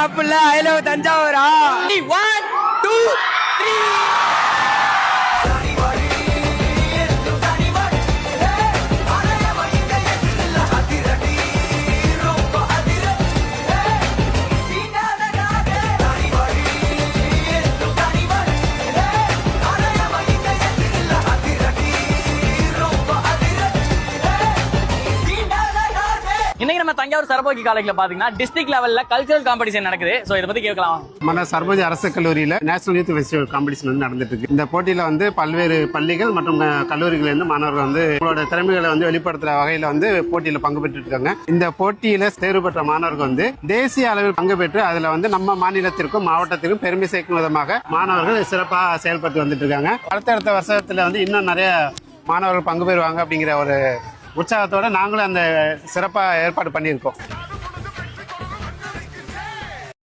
மாப்பிள்ள I love தஞ்சாவூரா 1 2 3 இன்னைக்கு நம்ம தஞ்சாவூர் சரபோகி காலேஜ்ல பாத்தீங்கன்னா டிஸ்ட்ரிக்ட் லெவல்ல கல்ச்சரல் காம்படிஷன் நடக்குது. சோ இத பத்தி கேட்கலாம். మన சரபோஜி அரசு கல்லூரியில நேஷனல் யூத் ஃபெஸ்டிவல் காம்படிஷன் வந்து நடந்துட்டு இருக்கு. இந்த போட்டியில வந்து பல்வேறு பள்ளிகள் மற்றும் கல்லூரிகள் இருந்து மாணவர்கள் வந்து அவங்களோட திறமைகளை வந்து வெளிப்படுத்துற வகையில வந்து போட்டியில பங்கு பெற்று இருக்காங்க. இந்த போட்டியில தேர்வு பெற்ற மாணவர்கள் வந்து தேசிய அளவில் பங்கு பெற்று அதுல வந்து நம்ம மாநிலத்திற்கும் மாவட்டத்திற்கும் பெருமை சேர்க்கும் விதமாக மாணவர்கள் சிறப்பாக செயல்பட்டு வந்துட்டு இருக்காங்க. அடுத்தடுத்த வருஷத்துல வந்து இன்னும் நிறைய மாணவர்கள் பங்கு பெறுவாங்க அப்படிங்கிற ஒரு உற்சாகத்தோட நாங்களும் அந்த சிறப்பாக ஏற்பாடு பண்ணியிருக்கோம்.